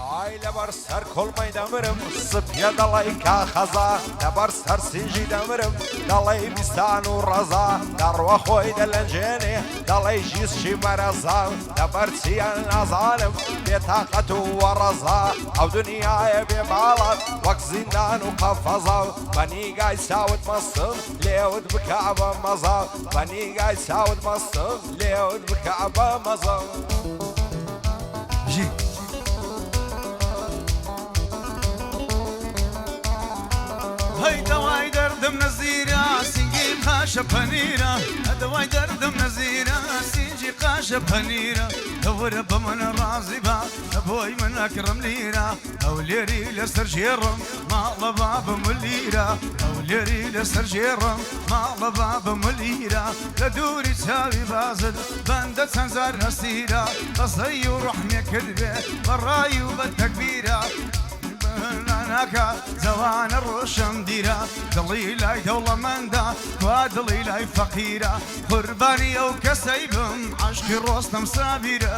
ئای لەبەر سەر کۆڵمەی دەمرم سپیە دەڵێی کاخەزا لەبەر سەر سینژی دەمرم دەڵێی بیستان و ڕەزا دەڕوە خۆی دەلەنجێنێ دەڵێی ژیسشی مەرەزا لەبەر چیان نازانم بێتاقەت و وەڕەزا ئەو دنیایە بێ باڵات وەک زیندان و قەفەزا بەنیگای چاوت مەستم لێوت بکە بە مەزا بەنیگای چاوت مەستم لێوت بکە بە مەزا هەی دەوای دەردم نەزیرە سینگیم قاشە پەنیرە دەوای دەردم نەزیرە سینجی قاشە پەنیرە دەورە بە منە ڕازی بە بۆی من ئەکڕم لیرە ئەو لێری لەسەر ژێڕم ماڵە بابم لیرە ئەو لێری لەسەر ژێڕم ماڵە بابم لیرە لە دووری چاوی بازت بەندە چەند زار هەستیرە قەسەی و ڕەحمێ کردبێ بەڕای و بە تەکبیرە ناکە جوانە ڕۆشەم دیرە دڵی لای دەوڵەمەندە توا دڵی لای فەقیرە قوربانی ئەو کەسەی بم عاشقی ڕۆستەم سابیرە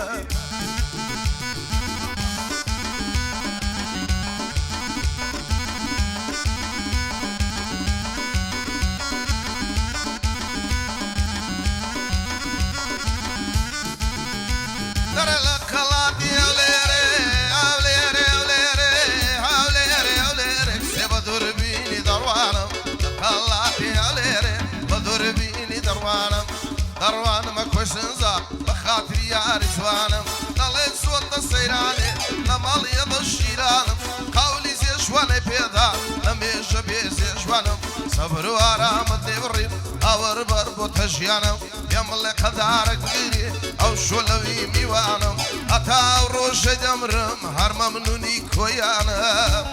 دەڕوانمە کۆشنزا بە خاتری یاری جوانم دەڵێت سۆتە سەیرانێ لە ماڵیە بە شیرانم قاولی زێشوانەی پێدا لە مێژە بێ زێژوانم سەبر و ئارامت لێ بڕیم ئاوەر بەر بۆ تەژیانم پێمڵێ قەدارە گیری ئەو شۆلەوی میوانم هەتا ئەو ڕۆژە دەمرم هەر مەمنونی کۆیانم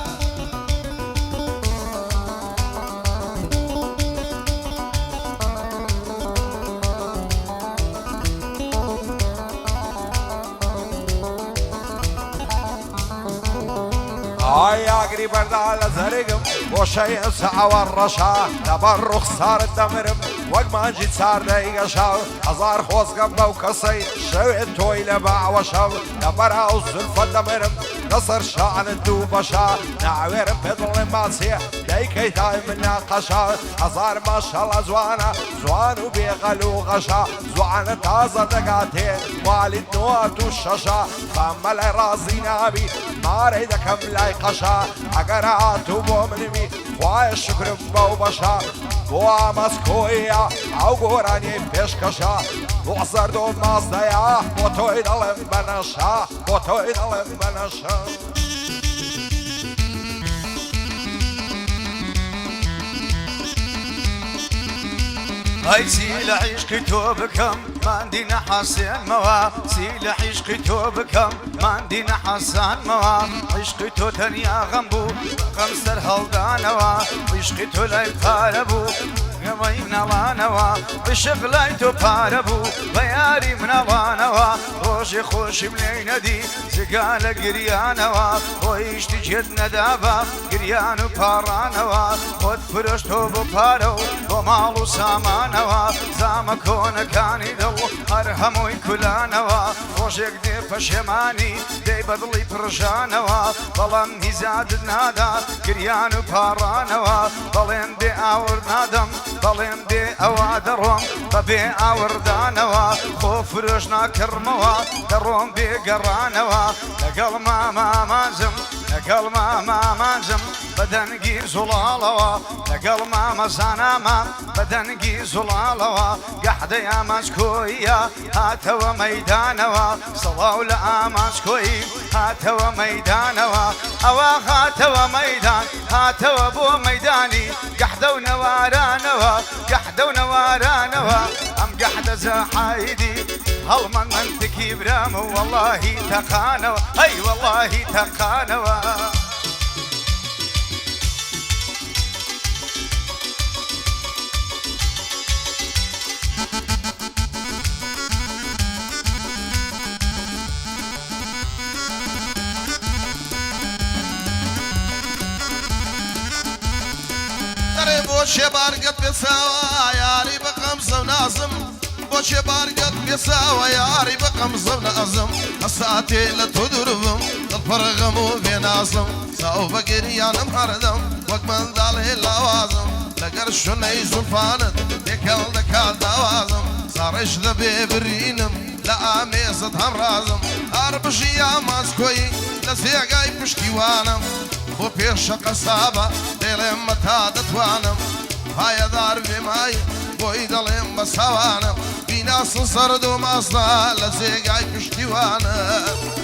ئای ئاگری بەردا لە زەرگم بۆ شەیە سەعەوە ڕەشا لەبەر ڕوخسارت دەمرم وەک مانجی چاردەی گەشا هەزار خۆزگەم بەو کەسەی شەوێت تۆی لە باوەشەو لەبەر ئەو زولفەت دەمرم لەسەر شانت دوو بەشا ناوێرم پێ دڵێم ماچێ دەیکەی تای من ناقەشا هەزار ماشەڵە جوانە جوان و بێغەل و غەشا جوانە تازە دەگاتێ مالی نۆات و شەشا بەمە لای ڕازی نابی مارەی دەکەم لای قەشا ئەگەر هاتوو بۆ منمی خوایە شکرم بەو بەشا بۆ ئامەسکۆیە ئەو گۆرانی پێشکەشە بۆ زەرد و مازدەیە بۆ تۆی دەڵێم بەنەشە بۆ تۆی دەڵێم بەنەشە هەی چی لە عیشقی تۆ بکەم ماندی نەحەسێنمەوە چی لە عیشقی تۆ بکەم ماندی نەحەسانمەوە عیشقی تۆ تەنیا غەم بوو غەم سەر هەڵدانەوە عیشقی تۆ لای پارە بوو گەمەی مناڵانەوە عشق لای تۆ پارە بوو بە یاری مناڵانەوە ڕۆژی خۆشیم لێی نەدی جگا لە گریانەوە خۆی هیچی جێت نەدابە گریان و پاڕانەوە خۆت فرۆش تۆ بۆ پارە و بۆ ماڵ و سامانەوە زامە کۆنەکانی دڵ هەر هەمووی کولانەوە ڕۆژێک دێ پەشێمانی دەی بە دڵی پڕژانەوە بەڵام هیزادت نادا گریان و پاڕانەوە بەڵێن دێ ئاور نادەم بەڵێم دێ ئەوە دەڕۆم بەبێ ئاوردانەوە خۆ فرۆش ناکردمەوە دەڕۆم بێگەڕانەوە لەگەڵ مامامانجم لەگەڵ مامامانجم بەدەنگی زوڵاڵەوە لەگەڵ مامەزانامە بەدەنگی زوڵاڵەوە گەحدەی ئامانجکۆیە هاتەوە مەیدانەوە سەڵاو لە ئامانجکۆی هاتەوە مەیدانەوە ئەوە هاتەوە مەیدان هاتەوە بۆ مەیدانی گەحدە و نەوارانەوە گەحدە و نەوارانەوە ئەم گەحدە جەحایدی هەڵمەن منتکی برامە وەڵاهی تەقانەوە هەی وەڵاهی تەقانەوە بۆچێ بارگەت بێساوە یاری بە قەمزە و نازم بۆچێ بارگەت بێساوە یاری بە قەمزە و نازم هەساتێ لە تۆ دووربم دڵپەرغەم و بێناسم ساو بەگریانم هەردەم وەک منداڵێ لاوازم لەگەر شوێنەی زولفانت پێکەڵ دەکات داوازم ساڕێش دەبێ برینم لە ئامێزت هەمڕازم هەر بژی ئامانچکۆیی لە زێگای پشتیوانم بۆ پێشە قەسابە دێڵێم مەتا دەتوانم پایەدار بێمای بۆی دەڵێم بە ساوانم بیناسن سەرد و ماستا لە زێگای پشتیوانم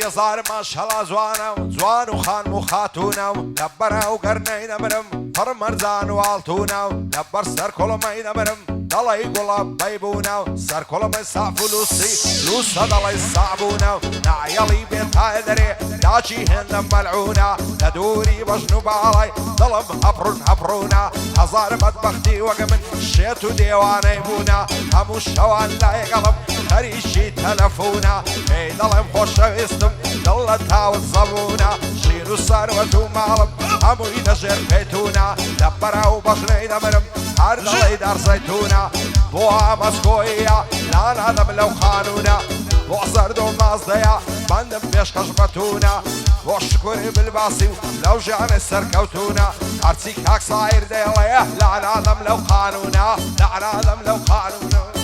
يزار ما شاء الله زوان وخان وخاتونا لبرا وقرني نمرم فرمرزان والتونا لبر سر كل ما ينمرم ضلي قلب بيبونا سر كل ما يصعب فلوسي لوسا ضلي يصعبونا نعيالي بيت هايدري داشي هن ملعونا ندوري بجنوب علي ظلم هبرونا هزار بدبختي وقمن شيتو ديوانا يبونا همو الشوان لا يقلب خريشي تلفونا اي ظلم خوش ويستم ضلتها والصابونة شيرو الثروة ومعلم همو ينجر بيتونا دبرا وبشري دمرم عرض يدار زيتونا بوها مسكوية لا نادم لو خانونا وعصر دوم نازديا بندم بيش خشبتونا وشكوري بالباسي لو جعن السر كوتونا عرسيك هاك صاير ديليه لا نادم لو خانونا لا نادم لو خانونا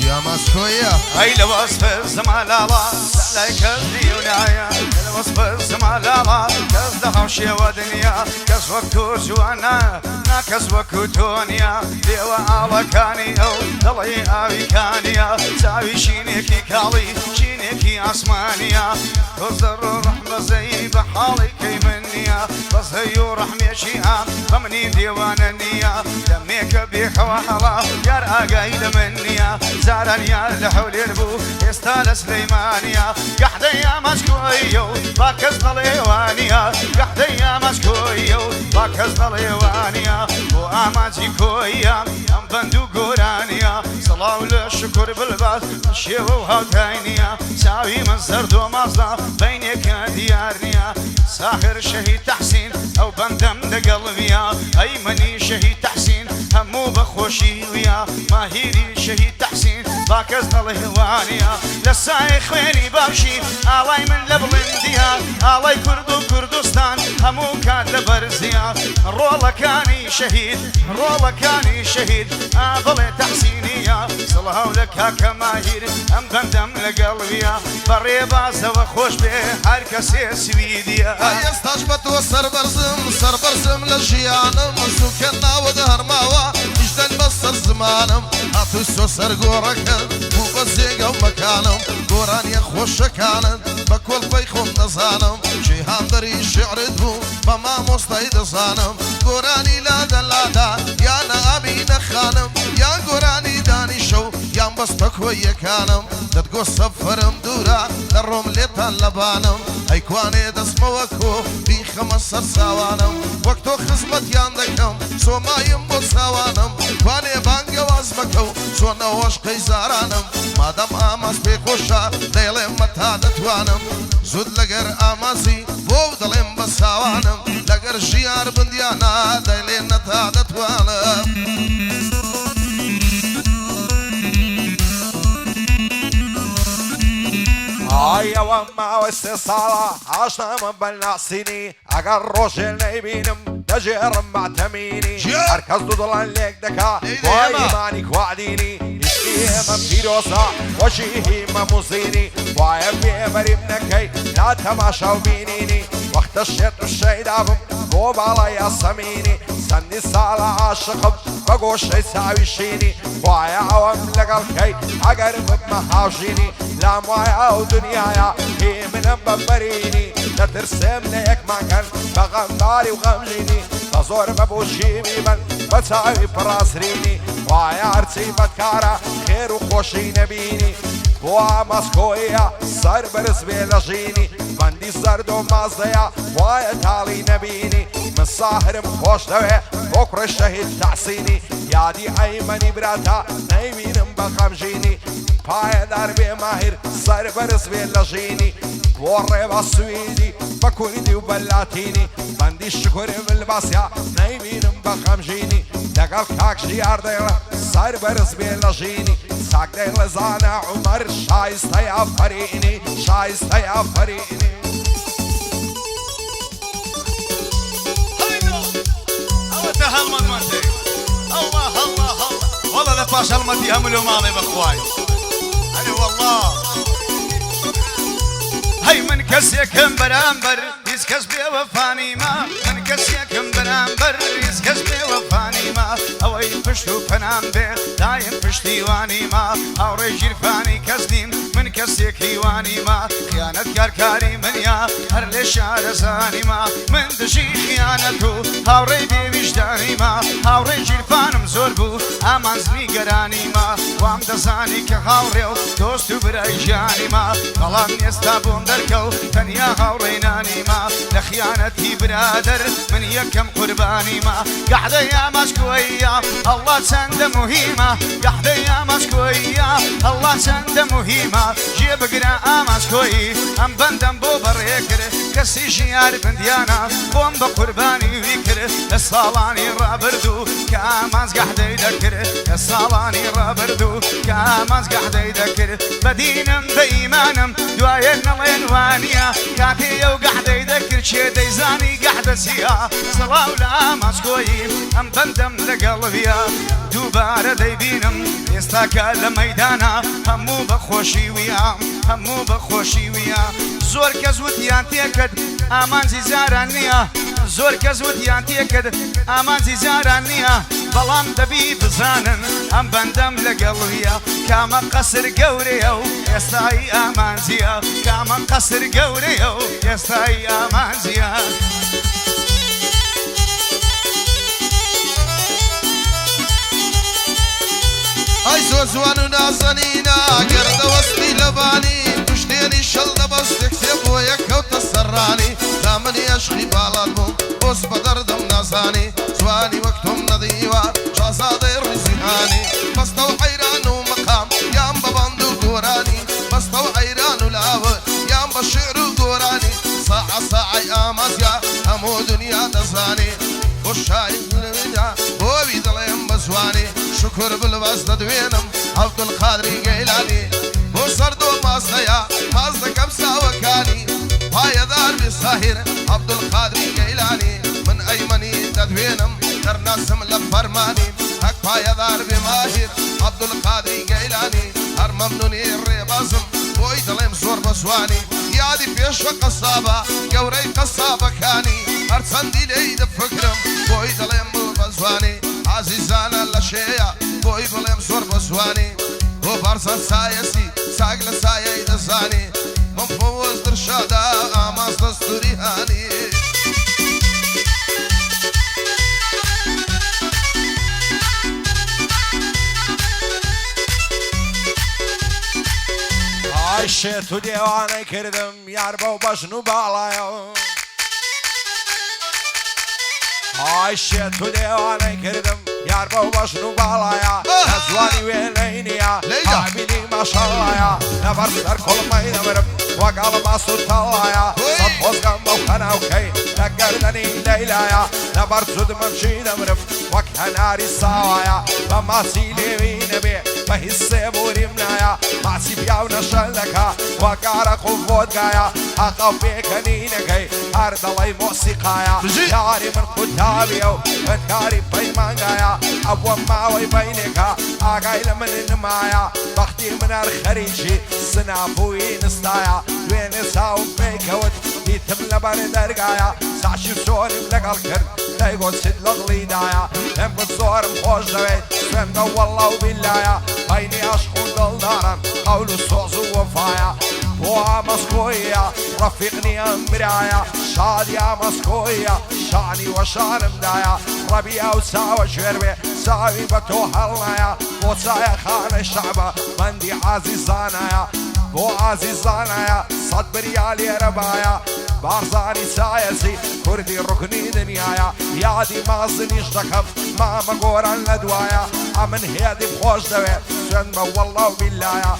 يا ماسكويا هاي لوصف الزمالة سألك الديونايا لوصف الزمالة كزدها وشي ودنيا كسوكو جوانا ناكسوكو تونيا ديوا عالكانيا ضلي آبيكانيا ساوي شينيكي كالي شينيكي عسمانيا تزر الرحمة زي بحالي كي منيا بس هيو رحمي شيئا فمني ديوانانيا دميك بيك وحلا يار آقايد منيا زارانيا لحول البو يستال سليمانيا قحديا مشكويو باكزنا ليوانيا قحديا مشكويو باكزنا ليوانيا وآماجي كويا ام بندو قرانيا صلاة والشكر بالباس شيو وهاوتاينيا ساوي من زردو مازدا بينك ديارنيا ساخر شهيد تحسين او بندم دقلبيا ايمني شهيد تحسين همو بخوشي ويا ماهيري شهيد تحسين باكزنا الهوانيا لساي خويني بابشي آلاي من لبلنديا آلاي كردو كردستان همو كان لبرزيا رولا كاني شهيد آبلي تحسينيا صلها ولك هاكا ماهير ام بندم لقلبيا بريبا سوا خوش بيه هركسي سويديا يستاش بتو سربرزم لجيانم سوكنا ودهر ماوا اجدن بصر زمانم هاتو سو سرقوركن مو بزيقا ومكانم قورانيا خوش كانن بكل بيخون نزانم جيهان دري شعر دبو بما مستعيد زانم قوراني لا دلادا يا نابي نخانم يا قوراني داني شو يا مبستك ويكانم دتقو سفرم دورا للروم ليتان لبانم ايكواني دسموكو بي 5 ساوانم وقتو خزمت ياندكم سو ما يمبو ساوانم واني بانگه وازمكو سو نوش قيزارانم مادام آماس بيخوشا ديلم متا دتوانم زود لگر آماسي بو دلم بساوانم لگر جيار بنديانا ديلم نتا دتوانم هاي وما واستصالة عشنا من بالنعسيني اقر روشل نيبينم تجير معتميني اركز ضلان ليك دكا واي مانيك وعديني يشكيه من فيروسا وشيه من مزيني واي في بريمنكي لا تماشا وبينيني وقت الشيط والشي دابم قوب علي السميني سني السالة عاشقم بقوش يساوي شيني واي عوام لقلكي اقرب بمحاوشيني لا موايا ودنيايا هي من بمبريني لا ترسم ليك مكان بغمداري وغمجيني تزور ببوشي بيبن بتساوي براسريني وايا عرسي بتكارا خير وخوشي نبيني وا مسكويا صار برس بيلجيني بندي زرد ومازديا وايا تالي نبيني من ساهرم خوش دوێ بۆ کوڕی شەهید تەحسینی یادی ئەیمەنی براتا نەیبینم بە غەمژینی پایەدار بێ ماهیر سەربەرز بێ لە ژینی بۆ ڕێوە سویدی بە کوردی و بە لاتینی بەندی شکوری ملباسیا نەیبینم بە غەمژینی لەگەڵ کاک ژیار دەیڵە سەربەرز بێ لە ژینی ساک دەیڵە زانە عومەر شایستەی ئەفەرینی شایستەی ئەفەرینی هەڵمەتمەتێ ئەڵڵا هەڵڵا هەڵ وەڵە لە پاش هەڵمەتی هەمولو ماڵێ بەخوای ئەرێ وەڵڵا هەی من کەسێکم بەرامبەر هیچ کەس بێوەفانیمە من کەسێکم بەرامبەر هیچ کەس بێوەفانیمە ئەوەی پشت و پەنام بێ دایم پشتیوانیمە هاوڕێ ژیرفانی کەس نیم من کەسێکی وانیمە خیانەتکار کاری منیا هەر لێ شارەزانیمە من دژی خیانەت و هاوڕێ بێویژدانیمە هاوڕێ ژیرفانم زۆر بوو ئامانزنی گەرانیمە وام دەزانی کە هاوڕێ و دۆست و برای ژیانیمە بەڵام ئێستا بۆم دەرکەوت تەنیا هاوڕێ نانیمە لە خیانەتی برادەر من یەکەم قوربانیمە گەحدەی ئاماچکۆیە ئەڵڵا چەندە موهیمە گەحدەی ئاماچکۆیە ئەڵڵا چەندە موهیمە ژێ بگرە ئاماچکۆیی ئەم بەندەم بۆ بەڕێ کرد کەسی ژیار بندیانە بۆم بە قوربانی وی کرد لە ساڵانی ڕابردوو کە ئامانز گەحدەی دەکرد لە ساڵانی ڕابردوو کە ئامانز گەحدەی دەکرد بەدینم بە ئیمانم دوایە نەڵێن وانیە کاتێ و گەحدەی دەکرد چێ دەیزانی گەحدە چیە سڵاو لە ئاماچکۆیی ئەم بەندەم لەگەڵ دووبارە دەیبینم ئێستاکە لە مەیدانە هەموو بەخۆشی ویە هەموو بەخۆشی ویە زۆر کەس وتیان تێکرد ئامانجی جاران نییە زۆر کەس وتیان تێکرد ئامانجی جاران نییە بەڵام دەبی بزانن ئەم بەندەم لەگەڵویە کامە قەسر گەورەیە و ئێستایی ئامانجیە کامە قەسر گەورەیە و ئێستایی ئامانجیە ئەی زۆر جوان و نازەنینە گەردەوەستی لەبانی توشتێنی شەڵ دەبەستێک سێ بۆ یەکەوتە سەرڕانی تا منی عەشقی باڵات بووم بۆس بە دەردەم نازانی جوانی وەک تۆم نەدیوە شازادەی ڕیزیهانی بەستە و حەیران و مەقام یان بە باند و گۆرانی بەستە و حەیران و لاوە یان بە شێعر و گۆرانی ساعە ساعەی ئامازیا هەموو دنیا دەزانی خۆشایی بۆوی دەڵێم بە زوانی شکر بلبەس دەدوێنم عەبدولقادری گەیلانی بۆ سەردۆ مازدەیە ماز دەکەم ساوەکانی پایەدار بێ ساهیر عەبدولقادری گەیلانی من ئەیمەنی دەدوێنم دەرناسم لە فەرمانی هەک پایەدار بێ ماهیر عەبدولقادری گەیلانی هەر مەمنونی ڕێبازم بۆی دەڵێم زۆر بە زوانی یادی پێشوە قەسابە گەورەی قەسابەکانی هەرچەندی لێی دەفکرم بۆی دەڵێم بە زوانی عزیزانە لە شێیە بۆی بڵێم زۆر بە زوانی بۆ بارزان سایەسی ساگ لە سایەی دەزانی من فۆز درشادا ئاماز دەستوری هانی ئای شێت و دێوانەی کردم یار بەو بەژن و باڵایە ئای شێت و دێوانەی کردم یار بەو بەژن و باڵایە نەزوانی وێنەی نییە ئابینی ماشەڵایە لەبەر سەر کۆڵمەی دەمرم وەک ئەڵماس و تەڵایە سەد خۆزگەم بەو خەناوکەی لە گەردەنی لەیلایە لەبەر جودمەمچی دەمرم وەک هەناری ساوایە بە ماسی لێوی نەبێ بە هیچ سێبوریم نایە ماسی پیاو نەشەل دەکا وەکارە قوڤۆدگایە ئەقەو پێکەنینەکەی هەر دەڵی مۆسیقایە یاری من قوتابیە و بەدکاری پەیمانگایە ئەوە ماوەی بەینێکە ئاگای لە من نمایە بەختی منەر خەریکی سناپووی نستایە دوێنێ چاوم پێیکەوت دیتم لەبەر دەرگایە ساشی زۆرم لەگەڵ کرد دەیگۆچیت لەگڵیدایە ئەم بە زۆرم خۆش دەوێت سوێندە وەڵڵا و بیلایە بەینی عەشق و دڵداران قەول و سۆز و وەفایە بۆ ئامەسکۆیە ڕەفیق نییە مرایە شادی ئامەسکۆیە شانی وەشانمدایە ڕەبیە و چاوە ژێر بێ چاوی بە تۆ هەڵنایە بۆ چایە خانەی شەعبە بەندی عازیزانایە بۆ عازیزانایە سەد بریا لێرە بایە بارزانی سایەسی کوردی ڕوکنی دنیاە یادی مازنیش دەکەم مامە گۆران لە دوایە ئەمن هێدی خۆش دەوێت سوێنمە وەڵڵا و بیلایە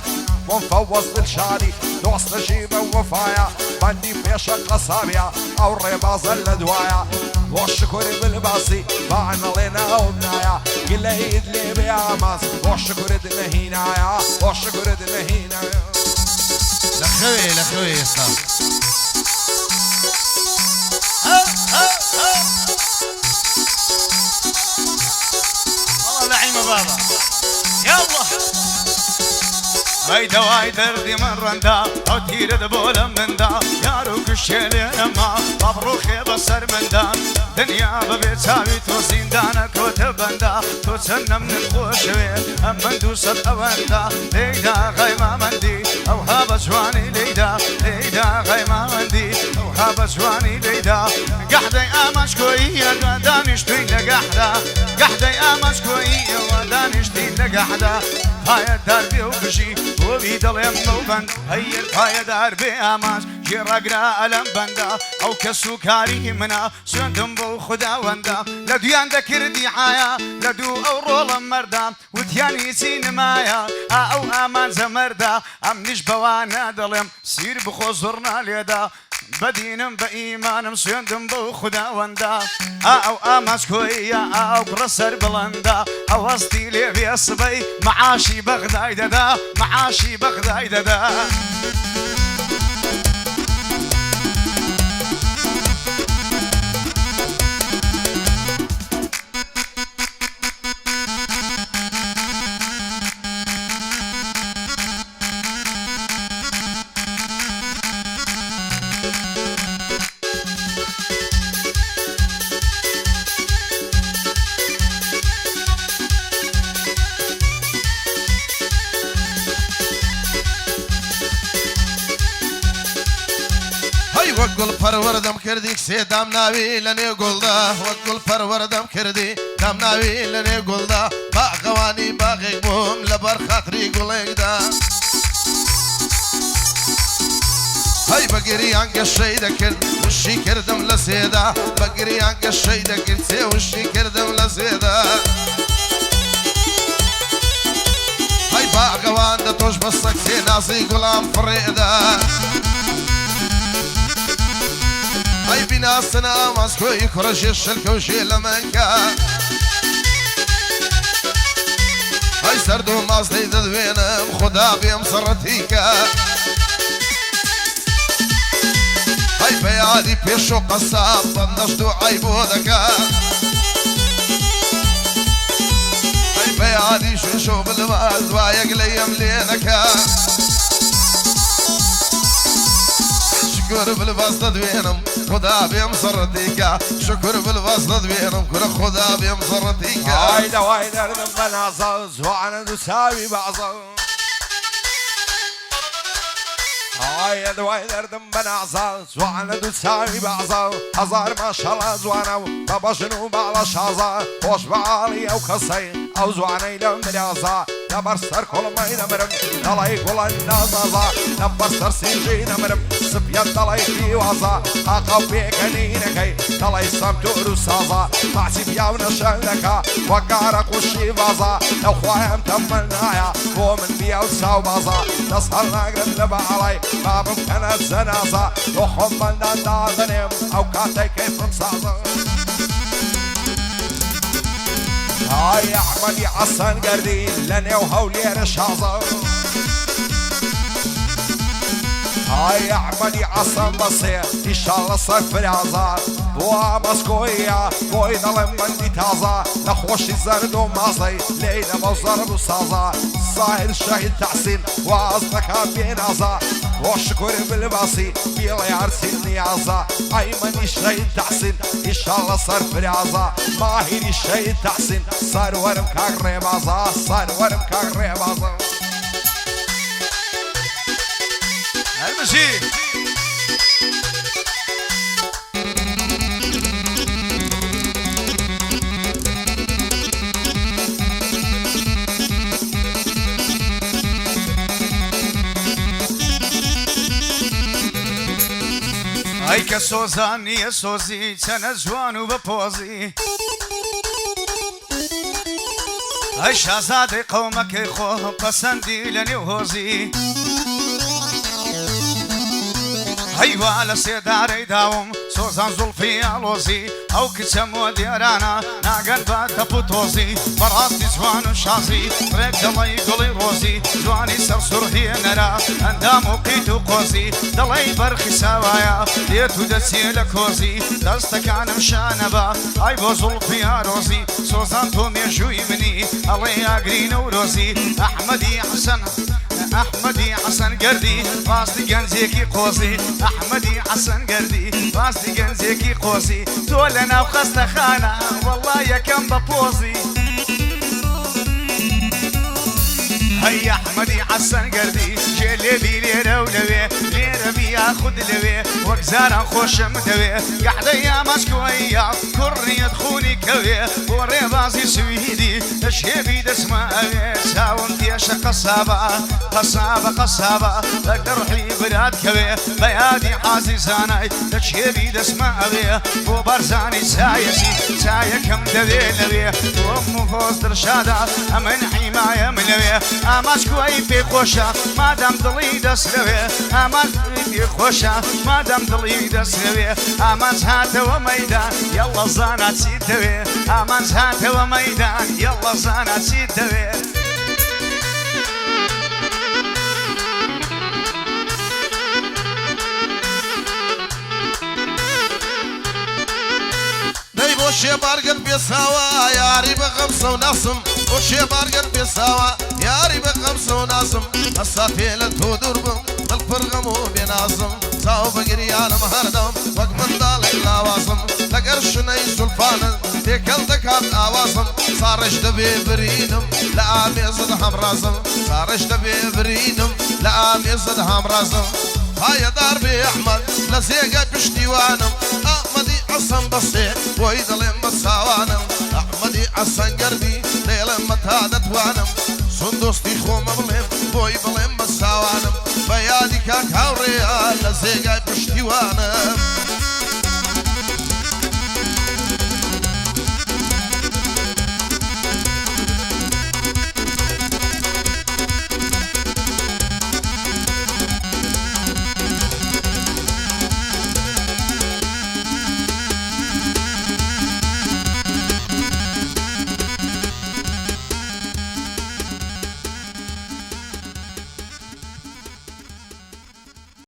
منفوض دلشادي دوست نجيب وفايا بندي بيش القصابيا او الرباز الادوايا والشكر بالباسي باعنا لنا وبنايا قل ايد لي بياماس والشكر دلهينايا والشكر دلهينايا لخوي لخوي صار والله لعيمة بابا يلا هيدا واي دردي من رندا او تير دبولا من دا يارو كشيلي لما مبروخي بصر من دا دنيا ببيتاوي تو زندانك وتبندا تو تسنى من الخوشوي امن دوست اواندا ليدا غيما مندي او هابا جواني ليدا ليدا غيما مندي او هابا جواني ليدا قحدي امش كوية ودانشتين لقحدا قحدي امش كوية ودانشتين لقحدا هاي دربي وبجي وبيدل يمو بند هي الهاي دربي اماش جرقنا ألم بندا او كسوكاري منا سندم بو خدا وندا لديان دكردي حياة لدو او رول مردا وتياني سين مايا او امان زمردا ام نش بوانا دلم سير بخوزرنا ليدا بدينم بإيمانم سيندم بو خدا وندا او اماس كويا او برسر بلندا او وسطي لي بيصبي معاشي بغداي ددا معاشي بغداي ددا وقل پروردم کردی سی دام ناوی لنی گلدا وقل پروردم کردی دام ناوی لنی گلدا باغوانی باغی بوم لبر خاطری گلگدا هاي بقري عنك الشي ذكر وشي كردم لسيدا بقري عنك الشي ذكر سي وشي كردم لسيدا هاي باغوان دا توش بصك سي ناسي غلام فريدا هاي بناسنا ماسكوي كرش الشلك وشي لمنكا هاي سردو ماسلي ددوينم خدا بيم صرتيكا هاي بيادي بيشو قصاب طنشتو عيبو ذكا هاي بيادي شو بالماز وايق ليم لينكا شكر بالبسطة دوينم خدا بيم صرتيكا شكر بالبسطة دوينم كل خدا بيم صرتيكا هايدا وايدا ردم بنازا زوانا نساوي بعضا هاي دواي دردم بنعزا زوانا دوساوي بعضا هزار ما شاء الله زوانا ببشنو بعلا شازا خوش بعالي او كسي او زوانا يلم بلازا نبر سر كل ما ينمرم دلاي كل النازازا نبر سر سنجي نمرم سبيان دلاي في وازا اقب بيكنينكي دلاي سمتو رسازا معسي بياونا شلكا وقارك وشي فازا لو خواهم تمنايا ومن بياو ساو بازا نسهر نقرب لبعالي بابم كانت زنازة وخم من دادنم او كاتي كيف مصازة هاي احمدي حسن قردي لني وهولي رشازة هاي احمدي حسن بصير ان شاء الله صرف العزا ومسكوية بوي ظلم بندي تازة نخوش الزرد وماصي لينا موزر وصازة صاير الشهيد تحسين وعزنك بين عزا والشكر بالباسي بيلا يعرسي النيازة ايمن الشهيد تحسين ان شاء الله صرف العزا ماهر الشهيد تحسين صار ورم كاغري بازا صار ورم كاغري بازا المشي هەیکە سۆزان نییە سۆزی چەنە جوان و بەپۆزی ئەی شازادەی قەومەکەی خۆ پەسەندی لە نێو هۆزی هەیوا لە سێدارەی داوم سۆزان زوڵفی ئاڵۆزی ئەو کچە مۆدێرانە ناگەن بە دەپ و تۆزی بەڕاستی جوان و شازی ڕێک دەڵی گوڵی ڕۆزی جوانی سەر سوڕهێنەرە ئەندام و قیت و قۆزی دەڵی بەرخی ساوایە دێت و دەچێ لە کۆزی دەستەکانم شانە بە ئای بۆ زوڵفی ئارۆزی سۆزان تۆ مێژووی منی ئەڵێ ئاگرینە و رۆزی ئەحمەدی حەسەن ئەحمەدی حەسەن گەردی ڕاستی گەنجێکی قۆزی ئەحمەدی حەسەن گەردی ڕاستی گەنجێکی قۆزی تۆ لە ناو خەستەخانە وەڵڵا یەکەم بە پۆزی هەی ئەحمەدی حەسەن گەردی ژێ لێبی لێرە و لەوێ لێرە بیا خود لەوێ وەک زاران خۆشم دەوێ گەحدەی ئاماچکۆیە کوڕنیەت خونی کەوێ بۆ ڕێبازی سویدی دەشێبی دەسمە ئەوێ چاوم تێشە قەسابە قەسابە قەسابە لەک دەڕحی برات کەوێ بە یادی حازی زانای دەشێبی دەسمە ئەوێ بۆ بەرزانی چایەسی چایەکەم دەوێ لەوێ تۆم و خۆز دڕشادا ئەمن حیمایە منەوێ ئاماچکۆی پێ خۆشە مادام دڵی دەسرەوێ ئاماچکۆی پێ خۆشە مادام دڵی دەسرەوێ ئامانج هاتەوە مەیدان یەڵڵە زانا چیت دەوێ ئامانج هاتەوە مەیدان یەڵڵە زانا چیت دەوێ بۆ شێبارگەت بێساوە یاری بە غەمسە و ناسم بۆ شێبارگەت بێساوە یاری بە غەمسە و ناسم ئەستا پێ لە تۆ دوور بم دڵ پڕ غەم و بێناسم چاو بە گریانم هەردەم وەک منداڵێک لاوازم لەگەر شنەی زولفانت تێکەڵ دەکات ئاوازم ساڕێژ دەبێ برینم لە ئامێزت هەمڕازم ساڕێژ دەبێ برینم لە ئامێزت هەمڕازم پایەدار بێ ئەحمەد لە زێگای پشتیوانم ئەحمەدی حەسەن بەسێ بۆی دەڵێم بە چاوانم ئەحمەدی حەسەن گەردی دێڵێم بە تا دەتوانم سون دۆستی خۆمە بڵێم بۆی بڵێم بە چاوانم بە یادی کاک هاوڕێیان لە زێگای پشتیوانم